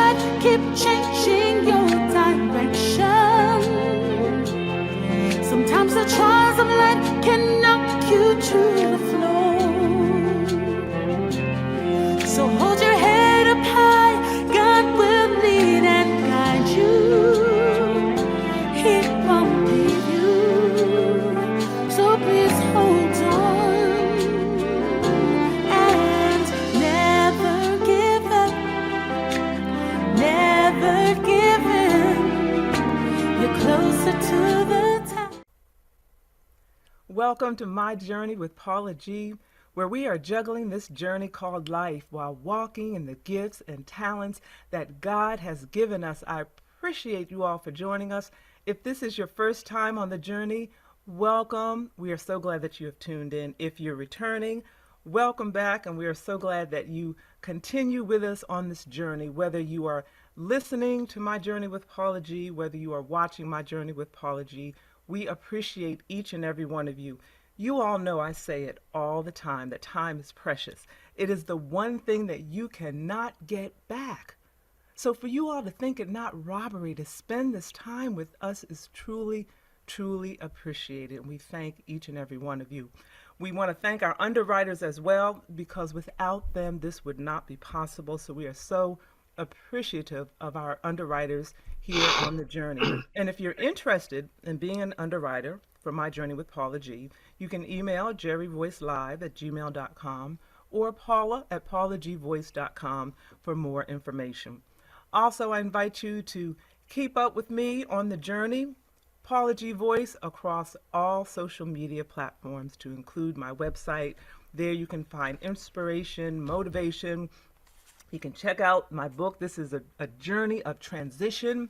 might keep changing your direction. Sometimes the trials of life can knock you to the floor. So hold your head up high, God will lead and guide you. He won't leave you, so please hold on and never give up, never give in. You're closer to the top. Welcome to My Journey with Paula G, where we are juggling this journey called life while walking in the gifts and talents that God has given us. I appreciate you all for joining us. If this is your first time on the journey, welcome. We are so glad that you have tuned in. If you're returning, welcome back, and we are so glad that you continue with us on this journey, whether you are listening to My Journey with Paula G, whether you are watching My Journey with Paula G. We appreciate each and every one of you. You all know I say it all the time, that time is precious. It is the one thing that you cannot get back. So for you all to think it not robbery to spend this time with us is truly, truly appreciated. And we thank each and every one of you. We want to thank our underwriters as well, because without them, this would not be possible. So we are so appreciative of our underwriters here on the journey. And if you're interested in being an underwriter for My Journey with Paula G, you can email jerryvoicelive@gmail.com or paula@paulagvoice.com for more information. Also, I invite you to keep up with me on the journey, Paula G Voice, across all social media platforms, to include my website. There you can find inspiration, motivation. You can check out my book. This is a journey of transition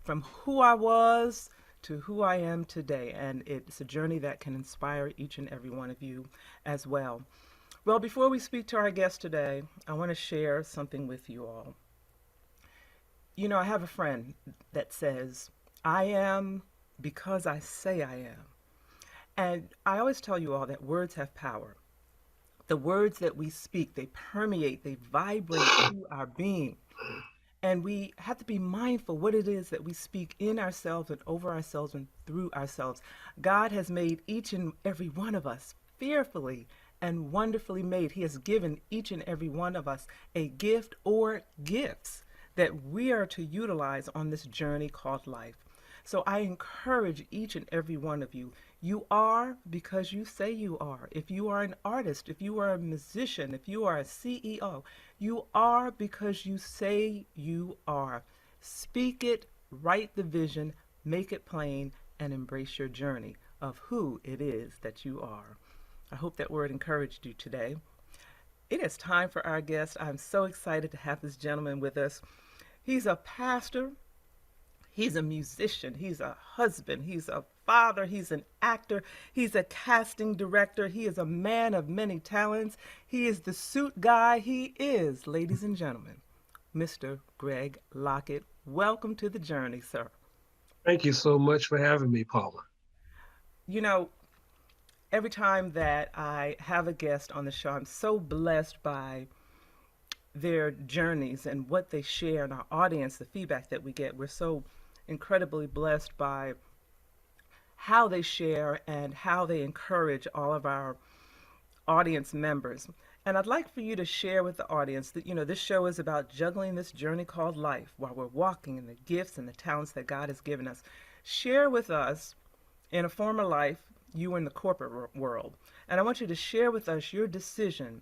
from who I was to who I am today. And it's a journey that can inspire each and every one of you as well. Well, before we speak to our guest today, I want to share something with you all. You know, I have a friend that says, I am because I say I am. And I always tell you all that words have power. The words that we speak, they permeate, they vibrate through our being. And we have to be mindful what it is that we speak in ourselves and over ourselves and through ourselves. God has made each and every one of us fearfully and wonderfully made. He has given each and every one of us a gift or gifts that we are to utilize on this journey called life. So I encourage each and every one of you. You are because you say you are. If you are an artist, if you are a musician, if you are a CEO, you are because you say you are. Speak it, write the vision, make it plain, and embrace your journey of who it is that you are. I hope that word encouraged you today. It is time for our guest. I'm so excited to have this gentleman with us. He's a pastor. He's a musician, he's a husband, he's a father, he's an actor, he's a casting director, he is a man of many talents, he is the suit guy, he is, ladies and gentlemen, Mr. Greg Lockett. Welcome to the journey, sir. Thank you so much for having me, Paula. You know, every time that I have a guest on the show, I'm so blessed by their journeys and what they share, and our audience, the feedback that we get. We're so incredibly blessed by how they share and how they encourage all of our audience members. And I'd like for you to share with the audience that, you know, this show is about juggling this journey called life while we're walking in the gifts and the talents that God has given us. Share with us, in a former life, you were in the corporate world. And I want you to share with us your decision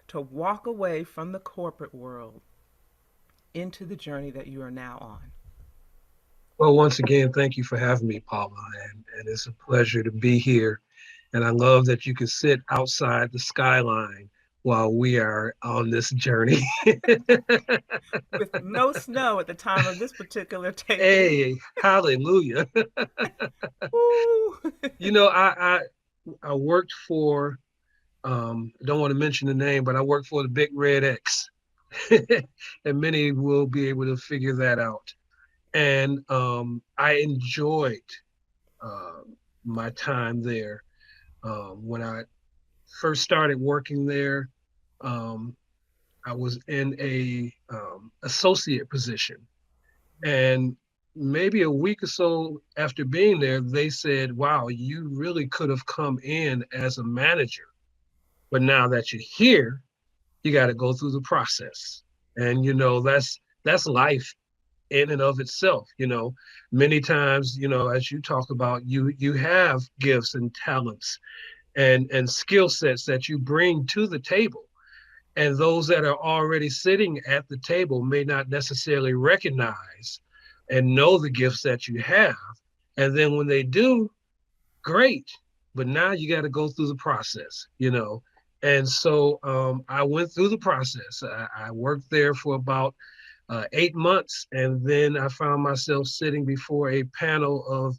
to walk away from the corporate world into the journey that you are now on. Well, once again, thank you for having me, Paula, and it's a pleasure to be here. And I love that you can sit outside the skyline while we are on this journey. With no snow at the time of this particular taping. Hey, hallelujah. You know, I worked for, I don't want to mention the name, but I worked for the Big Red X. And many will be able to figure that out. And I enjoyed my time there. When I first started working there, I was in a associate position, and maybe a week or so after being there, they said, "Wow, you really could have come in as a manager, but now that you're here, you got to go through the process." And that's life in and of itself. Many times, as you talk about, you have gifts and talents and skill sets that you bring to the table, and those that are already sitting at the table may not necessarily recognize and know the gifts that you have. And then when they do, great. But now you got to go through the process. And so I went through the process. I worked there for about 8 months, and then I found myself sitting before a panel of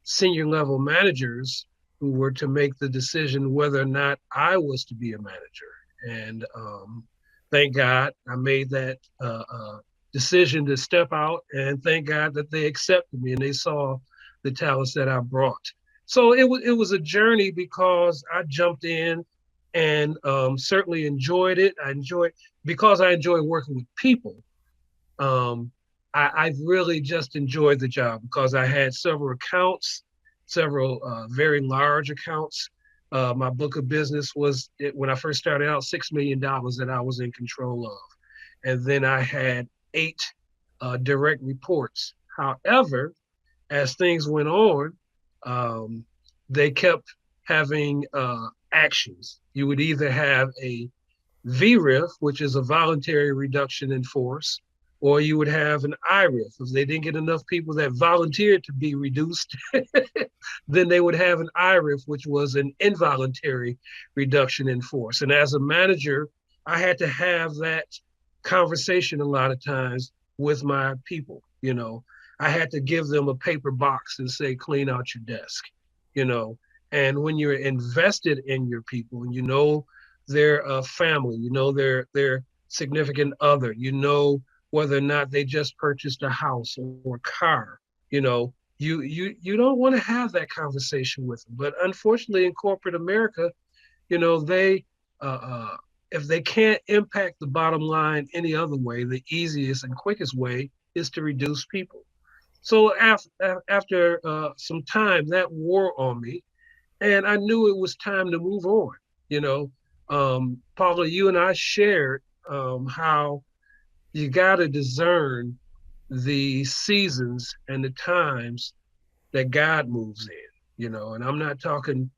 senior level managers who were to make the decision whether or not I was to be a manager. And thank God I made that decision to step out, and thank God that they accepted me and they saw the talents that I brought. So it was a journey because I jumped in and certainly enjoyed it. I enjoyed because I enjoy working with people. um, I've really just enjoyed the job because I had several accounts, several very large accounts. My book of business when I first started out, $6 million that I was in control of. And then I had eight direct reports. However, as things went on, um, they kept having actions. You would either have a VRIF, which is a voluntary reduction in force, or you would have an IRIF. If they didn't get enough people that volunteered to be reduced, then they would have an IRIF, which was an involuntary reduction in force. And as a manager, I had to have that conversation a lot of times with my people. I had to give them a paper box and say, clean out your desk, you know. And when you're invested in your people and their family, their significant other, whether or not they just purchased a house or car, you don't want to have that conversation with them. But unfortunately, in corporate America, they if they can't impact the bottom line any other way, the easiest and quickest way is to reduce people. So after some time, that wore on me, and I knew it was time to move on. You know, Paula, you and I shared how you got to discern the seasons and the times that God moves in. And I'm not talking,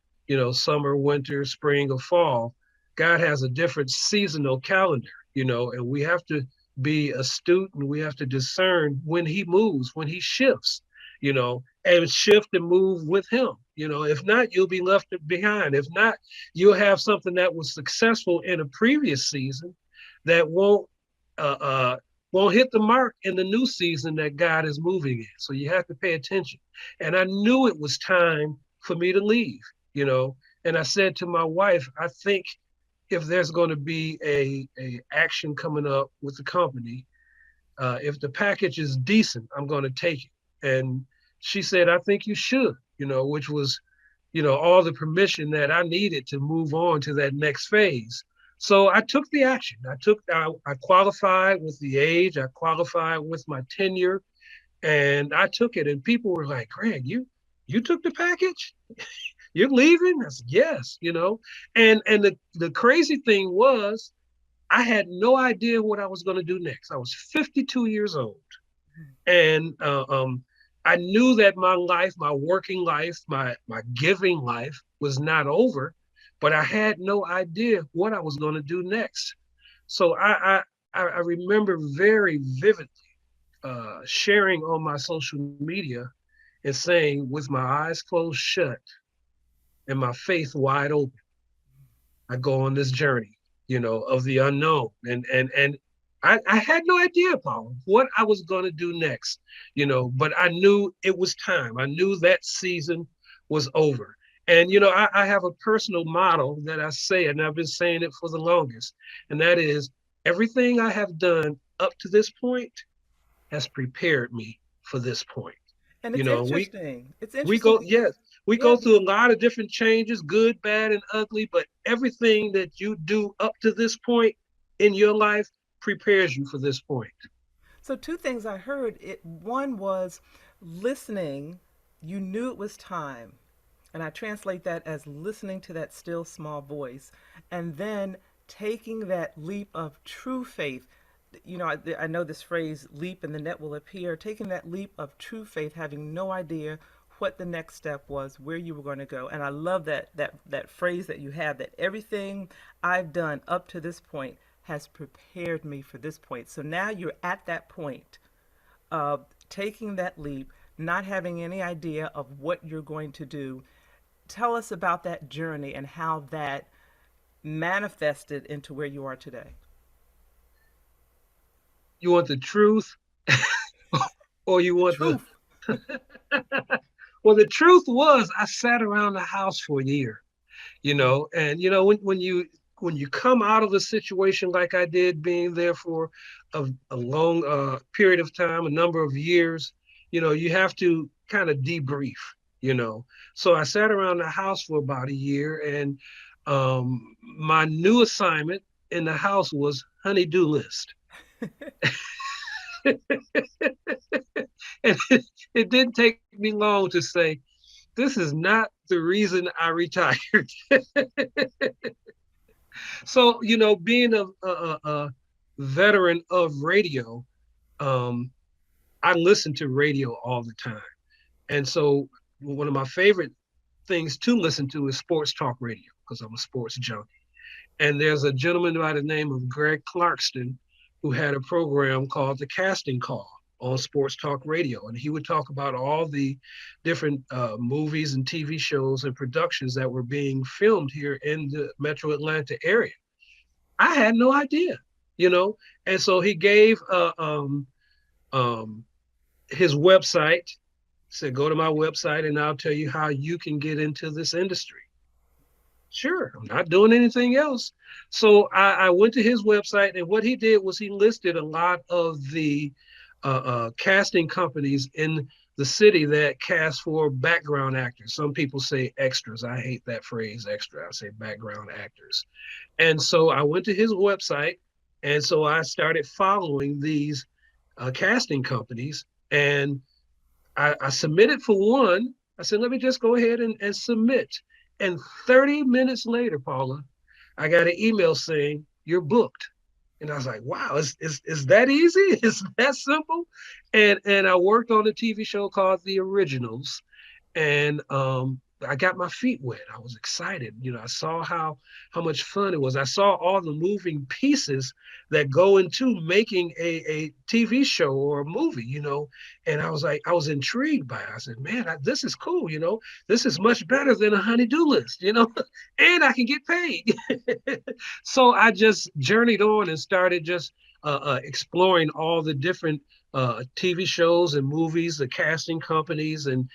summer, winter, spring, or fall. God has a different seasonal calendar, and we have to be astute and we have to discern when he moves, when he shifts, and shift and move with him. If not, you'll be left behind. If not, you'll have something that was successful in a previous season that uh, uh, won't hit the mark in the new season that God is moving in. So you have to pay attention. And I knew it was time for me to leave, you know. And I said to my wife, I think if there's going to be a action coming up with the company, if the package is decent, I'm going to take it. And she said, I think you should, which was, all the permission that I needed to move on to that next phase. So I took the action. I qualified with the age, I qualified with my tenure, and I took it. And people were like, Greg, you took the package? You're leaving? I said, yes, And the crazy thing was I had no idea what I was going to do next. I was 52 years old. And I knew that my life, my working life, my giving life was not over, but I had no idea what I was going to do next. So I remember very vividly sharing on my social media and saying, with my eyes closed shut and my faith wide open, I go on this journey, of the unknown. And I had no idea, Paul, what I was going to do next, but I knew it was time. I knew that season was over. And, I have a personal motto that I say, and I've been saying it for the longest, and that is everything I have done up to this point has prepared me for this point. And You it's know, we interesting. It's we interesting. go, yes, we Yeah, go through a lot of different changes, good, bad, and ugly, but everything that you do up to this point in your life prepares you for this point. So two things I heard. One was listening. You knew it was time, and I translate that as listening to that still small voice, and then taking that leap of true faith. You know, I know this phrase, leap and the net will appear. Taking that leap of true faith, having no idea what the next step was, where you were going to go. And I love that phrase that you have, that everything I've done up to this point has prepared me for this point. So now you're at that point of taking that leap, not having any idea of what you're going to do. Tell us about that journey and how that manifested into where you are today. You want the truth or you want the Truth. well, the truth was I sat around the house for a year, and when you come out of a situation like I did, being there for a long period of time, a number of years, you have to kind of debrief, you know. So I sat around the house for about a year, and my new assignment in the house was honey-do list. And it didn't take me long to say, this is not the reason I retired. So, being a veteran of radio, um, I listen to radio all the time. And so, one of my favorite things to listen to is sports talk radio because I'm a sports junkie. And there's a gentleman by the name of Greg Clarkston who had a program called The Casting Call on Sports Talk Radio. And he would talk about all the different movies and TV shows and productions that were being filmed here in the metro Atlanta area. I had no idea, you know? And so he gave um, his website, said, go to my website and I'll tell you how you can get into this industry. Sure, I'm not doing anything else. So I went to his website, and what he did was he listed a lot of the casting companies in the city that cast for background actors. Some people say extras. I hate that phrase, extra. I say background actors. And so I went to his website, and so I started following these casting companies, and I submitted for one. I said, let me just go ahead and submit. And 30 minutes later, Paula, I got an email saying, you're booked. And I was like, wow, is that easy? Is that simple? And I worked on a TV show called The Originals, and I got my feet wet. I was excited. I saw how much fun it was. I saw all the moving pieces that go into making a TV show or a movie. And I was like, I was intrigued by it. I said, man, this is cool. This is much better than a honey-do list. And I can get paid. So I just journeyed on and started just exploring all the different TV shows and movies, the casting companies, and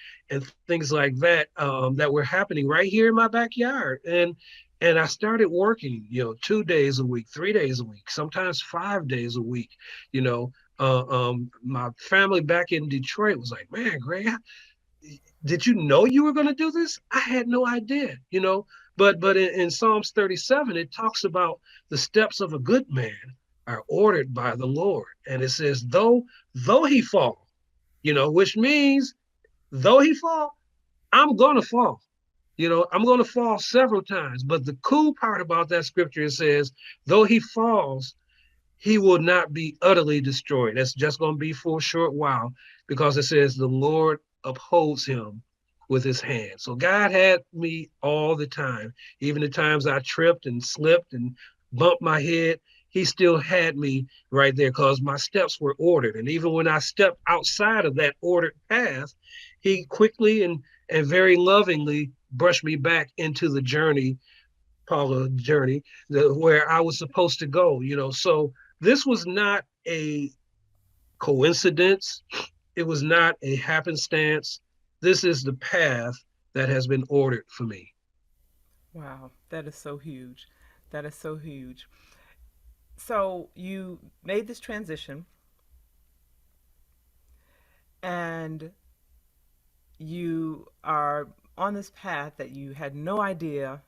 things like that that were happening right here in my backyard. And I started working, 2 days a week, 3 days a week, sometimes 5 days a week. My family back in Detroit was like, "Man, Greg, did you know you were going to do this?" I had no idea. But in Psalms 37, it talks about the steps of a good man are ordered by the Lord, and it says, though he fall, which means though he fall, I'm gonna fall. I'm gonna fall several times. But the cool part about that scripture, it says, though he falls, he will not be utterly destroyed. That's just going to be for a short while, because it says the Lord upholds him with his hand. So God had me all the time. Even the times I tripped and slipped and bumped my head, he still had me right there because my steps were ordered. And even when I stepped outside of that ordered path, he quickly and very lovingly brushed me back into the journey, Paula journey, where I was supposed to go. So this was not a coincidence. It was not a happenstance. This is the path that has been ordered for me. Wow, that is so huge. That is so huge. So you made this transition and you are on this path that you had no idea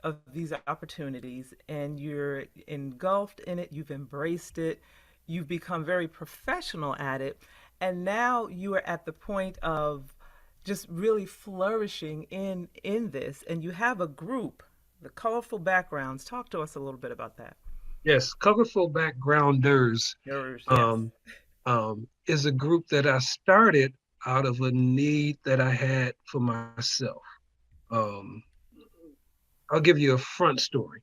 of these opportunities, and you're engulfed in it, you've embraced it, you've become very professional at it, and now you are at the point of just really flourishing in this, and you have a group, the Colorful Backgrounds. Talk to us a little bit about that. Yes, Colorful Backgrounders Yours, yes. um, is a group that I started out of a need that I had for myself. Um, I'll give you a front story.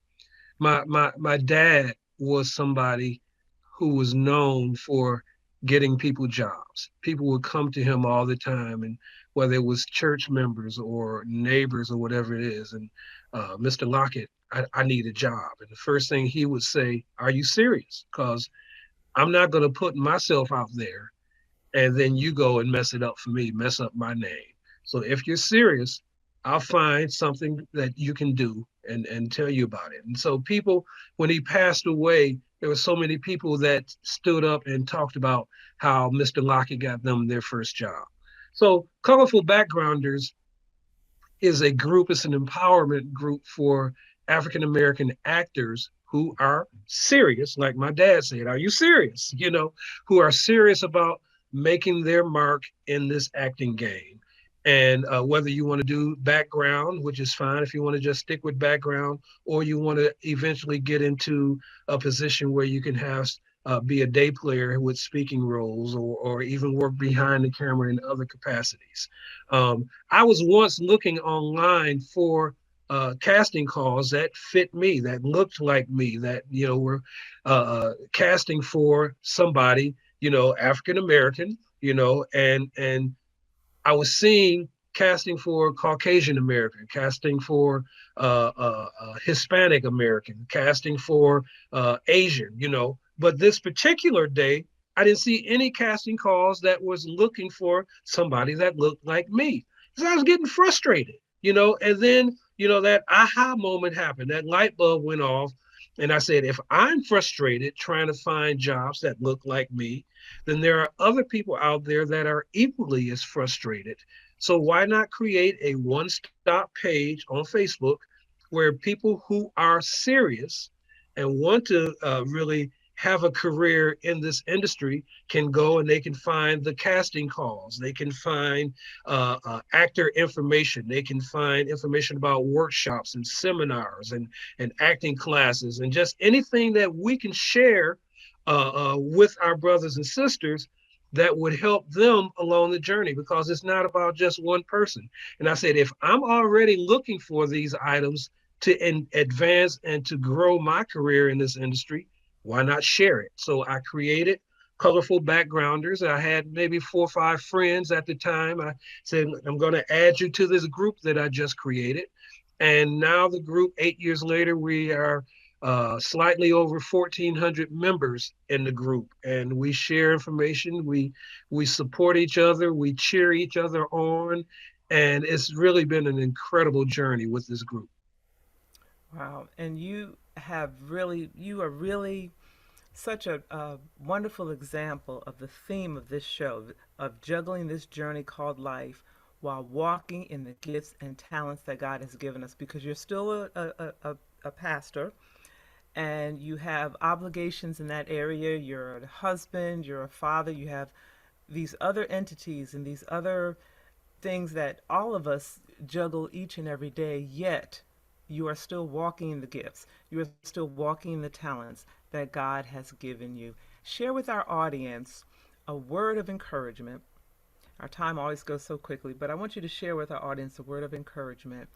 My dad was somebody who was known for getting people jobs. People would come to him all the time, and whether it was church members or neighbors or whatever it is, and Mr. Lockett, I need a job. And the first thing he would say, "Are you serious? Because I'm not going to put myself out there and then you go and mess it up for me, mess up my name. So if you're serious, I'll find something that you can do and tell you about it." And so people, when he passed away, there were so many people that stood up and talked about how Mr. Lockett got them their first job. So Colorful Backgrounders is a group, it's an empowerment group for African American actors who are serious, like my dad said, "Are you serious?" Who are serious about making their mark in this acting game. And whether you want to do background, which is fine if you want to just stick with background, or you want to eventually get into a position where you can have be a day player with speaking roles, or even work behind the camera in other capacities. I was once looking online for casting calls that fit me, that looked like me, that were casting for somebody, African American, and I was seeing casting for Caucasian American, casting for Hispanic American, casting for Asian, But this particular day, I didn't see any casting calls that was looking for somebody that looked like me. So I was getting frustrated, and then, that aha moment happened, that light bulb went off. And I said, if I'm frustrated trying to find jobs that look like me, then there are other people out there that are equally as frustrated. So why not create a one-stop page on Facebook where people who are serious and want to really have a career in this industry can go and they can find the casting calls, they can find actor information, they can find information about workshops and seminars and acting classes, and just anything that we can share with our brothers and sisters that would help them along the journey, because it's not about just one person. And I said, if I'm already looking for these items to advance and to grow my career in this industry, why not share it? So I created Colorful Backgrounders. I had maybe 4 or 5 friends at the time. I said, I'm going to add you to this group that I just created. And now the group, 8 years later, we are slightly over 1,400 members in the group, and we share information. We support each other. We cheer each other on, and it's really been an incredible journey with this group. Wow. And you are really such a wonderful example of the theme of this show, of juggling this journey called life while walking in the gifts and talents that God has given us, because you're still a pastor and you have obligations in that area. You're a husband, you're a father, you have these other entities and these other things that all of us juggle each and every day, yet you are still walking in the gifts. You are still walking in the talents that God has given you. Share with our audience a word of encouragement. Our time always goes so quickly, but I want you to share with our audience a word of encouragement,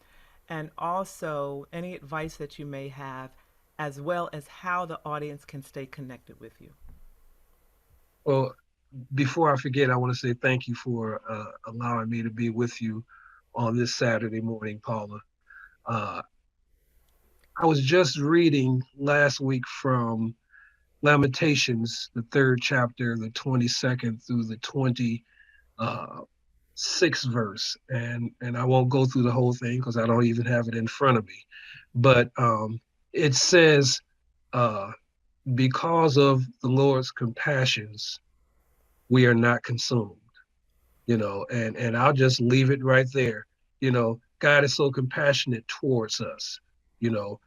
and also any advice that you may have, as well as how the audience can stay connected with you. Well, before I forget, I want to say thank you for allowing me to be with you on this Saturday morning, Paula. Uh, I was just reading last week from Lamentations, the third chapter, the 22nd through the 26th verse, and I won't go through the whole thing because I don't even have it in front of me. But it says, uh, "Because of the Lord's compassions, we are not consumed." And I'll just leave it right there. God is so compassionate towards us. You know,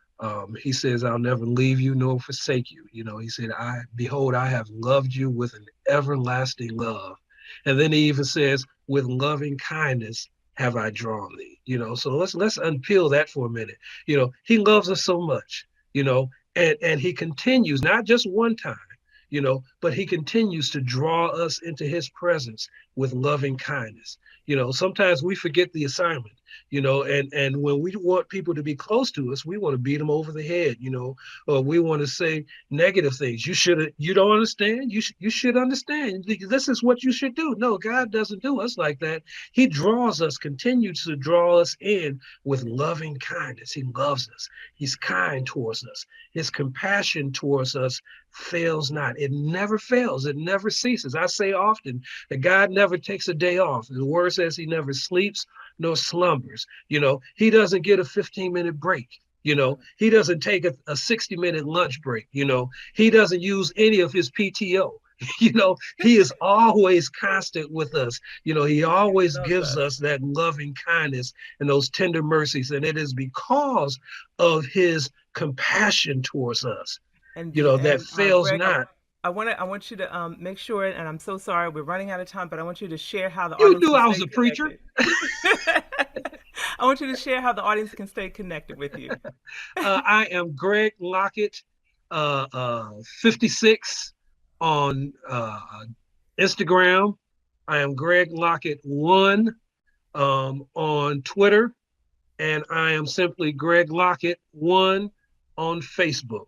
he says, I'll never leave you nor forsake you. You know, he said, behold, I have loved you with an everlasting love. And then he even says, with loving kindness have I drawn thee. You know, so let's unpeel that for a minute. You know, he loves us so much, you know, and he continues, not just one time, you know, but he continues to draw us into his presence with loving kindness. You know, sometimes we forget the assignment, you know, and when we want people to be close to us, we want to beat them over the head, you know, or we want to say negative things. You don't understand. You should understand. This is what you should do. No, God doesn't do us like that. He draws us, continues to draw us in with loving kindness. He loves us. He's kind towards us. His compassion towards us fails not. It never fails. It never ceases. I say often that God never takes a day off. The word says he never sleeps nor slumbers. You know, he doesn't get a 15-minute break. You know, he doesn't take a 60-minute lunch break. You know, he doesn't use any of his PTO. You know, he is always constant with us. You know, he always gives us that loving kindness and those tender mercies. And it is because of his compassion towards us, you know, that fails Greg, not. I want you to make sure, and I'm so sorry we're running out of time, but I want you to share how the You audience knew can I stay was a preacher. connected. I want you to share how the audience can stay connected with you. I am Greg Lockett, 56 on Instagram. I am Greg Lockett 1 on Twitter, and I am simply Greg Lockett 1 on Facebook.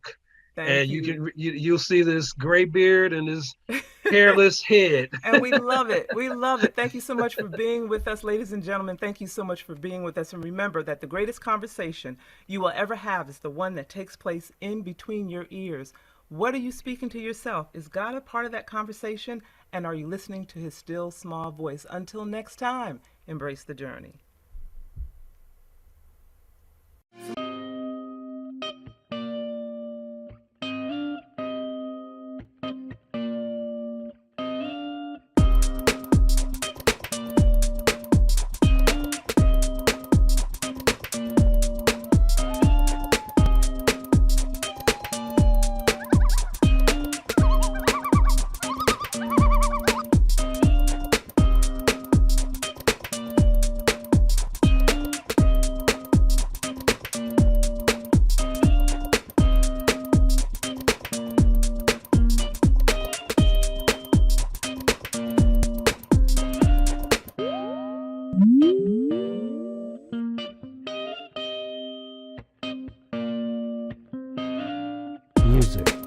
Thank And you. you'll see this gray beard and this hairless head. And we love it. We love it. Thank you so much for being with us, ladies and gentlemen. Thank you so much for being with us. And remember that the greatest conversation you will ever have is the one that takes place in between your ears. What are you speaking to yourself? Is God a part of that conversation? And are you listening to his still small voice? Until next time, embrace the journey. Music.